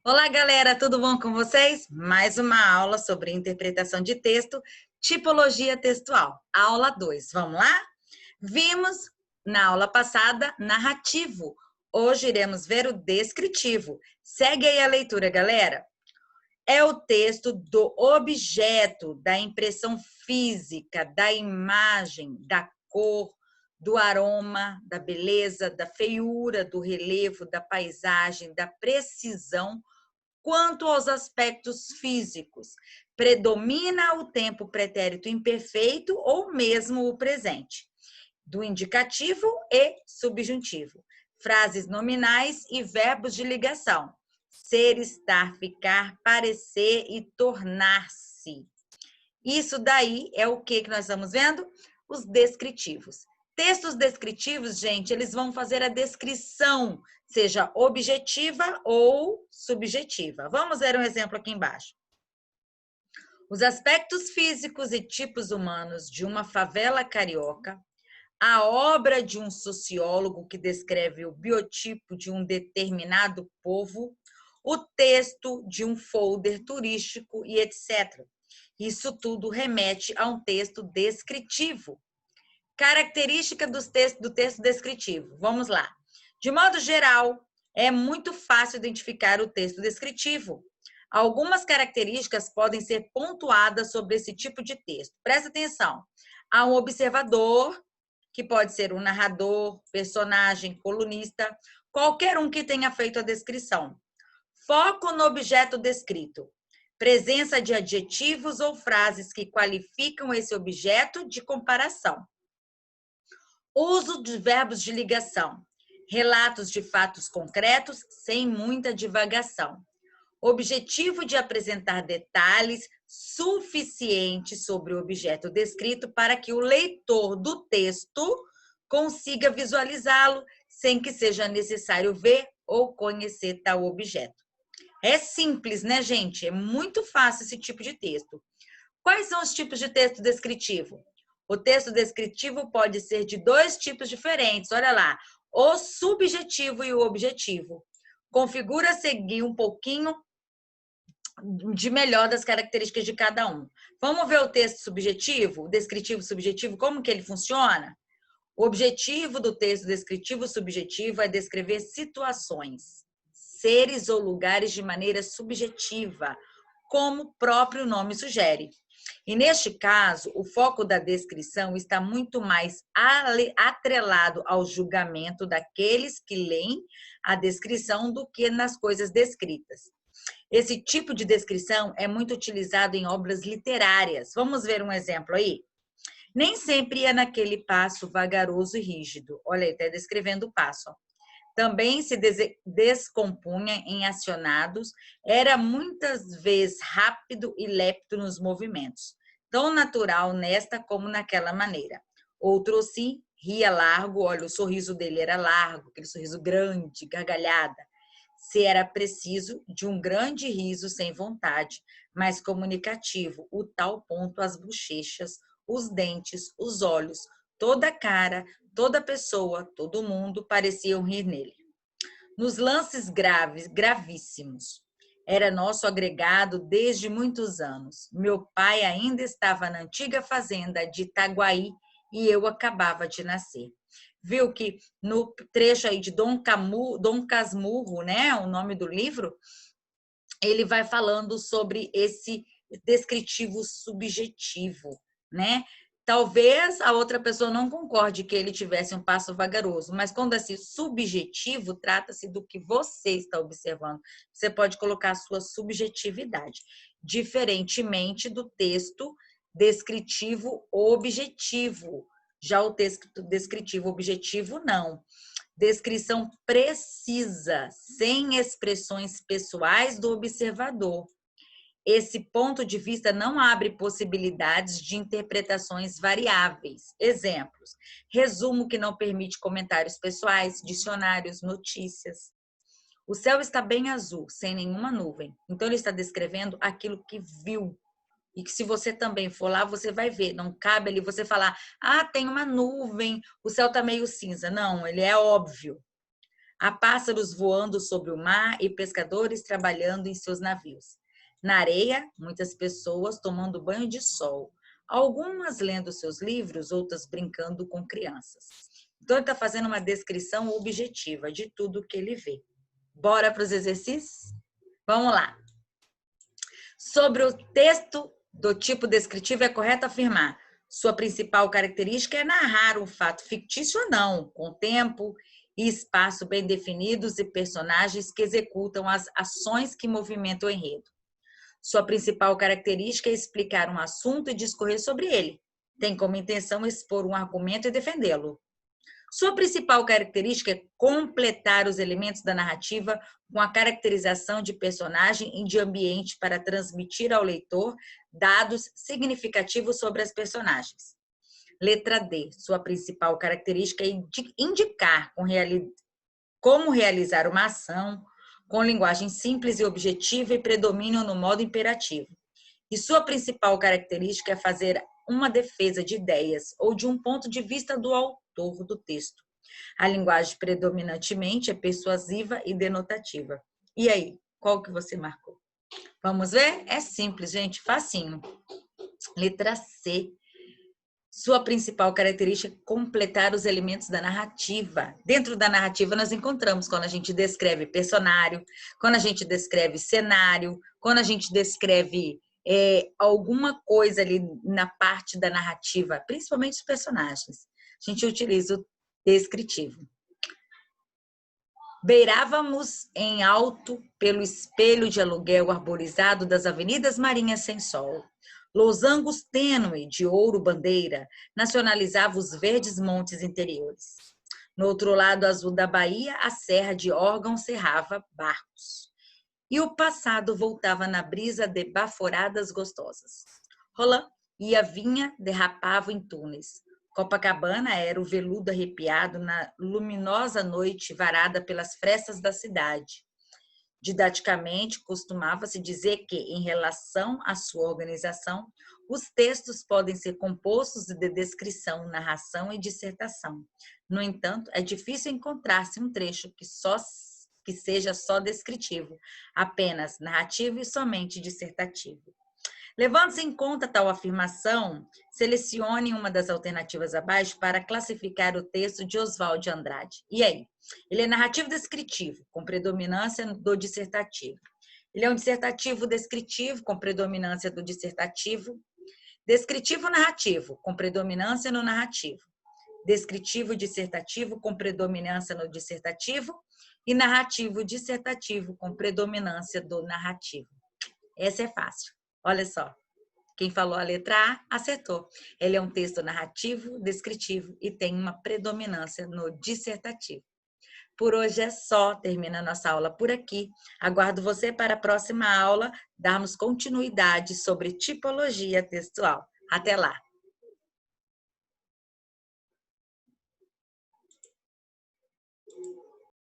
Olá, galera, tudo bom com vocês? Mais uma aula sobre interpretação de texto, tipologia textual. Aula 2, vamos lá? Vimos na aula passada narrativo. Hoje iremos ver o descritivo. Segue aí a leitura, galera. É o texto do objeto, da impressão física, da imagem, da cor, do aroma, da beleza, da feiura, do relevo, da paisagem, da precisão. Quanto aos aspectos físicos, predomina o tempo pretérito imperfeito ou mesmo o presente, do indicativo e subjuntivo, frases nominais e verbos de ligação, ser, estar, ficar, parecer e tornar-se. Isso daí é o que nós estamos vendo? Os descritivos. Textos descritivos, gente, eles vão fazer a descrição, seja objetiva ou subjetiva. Vamos ver um exemplo aqui embaixo. Os aspectos físicos e tipos humanos de uma favela carioca, a obra de um sociólogo que descreve o biotipo de um determinado povo, o texto de um folder turístico e etc. Isso tudo remete a um texto descritivo. Característica do texto descritivo. Vamos lá. De modo geral, é muito fácil identificar o texto descritivo. Algumas características podem ser pontuadas sobre esse tipo de texto. Presta atenção. Há um observador, que pode ser um narrador, personagem, colunista, qualquer um que tenha feito a descrição. Foco no objeto descrito. Presença de adjetivos ou frases que qualificam esse objeto de comparação. Uso de verbos de ligação. Relatos de fatos concretos sem muita divagação. Objetivo de apresentar detalhes suficientes sobre o objeto descrito para que o leitor do texto consiga visualizá-lo sem que seja necessário ver ou conhecer tal objeto. É simples, né, gente? É muito fácil esse tipo de texto. Quais são os tipos de texto descritivo? O texto descritivo pode ser de dois tipos diferentes. Olha lá, o subjetivo e o objetivo. Configura a seguir um pouquinho de melhor das características de cada um. Vamos ver o texto subjetivo, o descritivo subjetivo, como que ele funciona? O objetivo do texto descritivo subjetivo é descrever situações, seres ou lugares de maneira subjetiva, como o próprio nome sugere. E neste caso, o foco da descrição está muito mais atrelado ao julgamento daqueles que leem a descrição do que nas coisas descritas. Esse tipo de descrição é muito utilizado em obras literárias. Vamos ver um exemplo aí? Nem sempre é naquele passo vagaroso e rígido. Olha, ele está descrevendo o passo. Ó. Também se descompunha em acionados, era muitas vezes rápido e lépito nos movimentos, tão natural nesta como naquela maneira. Outro sim, ria largo, olha, o sorriso dele era largo, aquele sorriso grande, gargalhada. Se era preciso de um grande riso sem vontade, mas comunicativo, o tal ponto as bochechas, os dentes, os olhos, toda a cara, toda pessoa, todo mundo pareciam rir nele. Nos lances gravíssimos. Era nosso agregado desde muitos anos. Meu pai ainda estava na antiga fazenda de Itaguaí e eu acabava de nascer. Viu que no trecho aí de Dom Casmurro, né, o nome do livro, ele vai falando sobre esse descritivo subjetivo, né? Talvez a outra pessoa não concorde que ele tivesse um passo vagaroso, mas quando assim subjetivo, trata-se do que você está observando. Você pode colocar a sua subjetividade, diferentemente do texto descritivo objetivo. Já o texto descritivo objetivo, não. Descrição precisa, sem expressões pessoais do observador. Esse ponto de vista não abre possibilidades de interpretações variáveis. Exemplos: resumo que não permite comentários pessoais, dicionários, notícias. O céu está bem azul, sem nenhuma nuvem. Então, ele está descrevendo aquilo que viu. E que se você também for lá, você vai ver. Não cabe ali você falar, ah, tem uma nuvem, o céu está meio cinza. Não, ele é óbvio. Há pássaros voando sobre o mar e pescadores trabalhando em seus navios. Na areia, muitas pessoas tomando banho de sol. Algumas lendo seus livros, outras brincando com crianças. Então, ele está fazendo uma descrição objetiva de tudo que ele vê. Bora para os exercícios? Vamos lá. Sobre o texto do tipo descritivo, é correto afirmar: sua principal característica é narrar um fato fictício ou não, com tempo e espaço bem definidos e personagens que executam as ações que movimentam o enredo. Sua principal característica é explicar um assunto e discorrer sobre ele. Tem como intenção expor um argumento e defendê-lo. Sua principal característica é completar os elementos da narrativa com a caracterização de personagem e de ambiente para transmitir ao leitor dados significativos sobre as personagens. Letra D. Sua principal característica é indicar como realizar uma ação com linguagem simples e objetiva e predomínio no modo imperativo. E sua principal característica é fazer uma defesa de ideias ou de um ponto de vista do autor do texto. A linguagem predominantemente é persuasiva e denotativa. E aí, qual que você marcou? Vamos ver? É simples, gente, facinho. Letra C. Sua principal característica é completar os elementos da narrativa. Dentro da narrativa, nós encontramos quando a gente descreve personagem, quando a gente descreve cenário, quando a gente descreve alguma coisa ali na parte da narrativa, principalmente os personagens. A gente utiliza o descritivo. Beirávamos em alto pelo espelho de aluguel arborizado das avenidas marinhas sem sol. Losangos tênue de ouro bandeira nacionalizava os verdes montes interiores. No outro lado azul da Bahia, a serra de órgãos cerrava barcos. E o passado voltava na brisa de baforadas gostosas. Roland ia, vinha, derrapava em túneis. Copacabana era o veludo arrepiado na luminosa noite varada pelas frestas da cidade. Didaticamente, costumava-se dizer que, em relação à sua organização, os textos podem ser compostos de descrição, narração e dissertação. No entanto, é difícil encontrar-se um trecho que seja só descritivo, apenas narrativo e somente dissertativo. Levando-se em conta tal afirmação, selecione uma das alternativas abaixo para classificar o texto de Oswald de Andrade. E aí? Ele é narrativo descritivo, com predominância do dissertativo. Ele é um dissertativo descritivo, com predominância do dissertativo. Descritivo narrativo, com predominância no narrativo. Descritivo dissertativo, com predominância no dissertativo. E narrativo dissertativo, com predominância do narrativo. Essa é fácil. Olha só, quem falou a letra A acertou. Ele é um texto narrativo, descritivo e tem uma predominância no dissertativo. Por hoje é só, termina a nossa aula por aqui. Aguardo você para a próxima aula, darmos continuidade sobre tipologia textual. Até lá!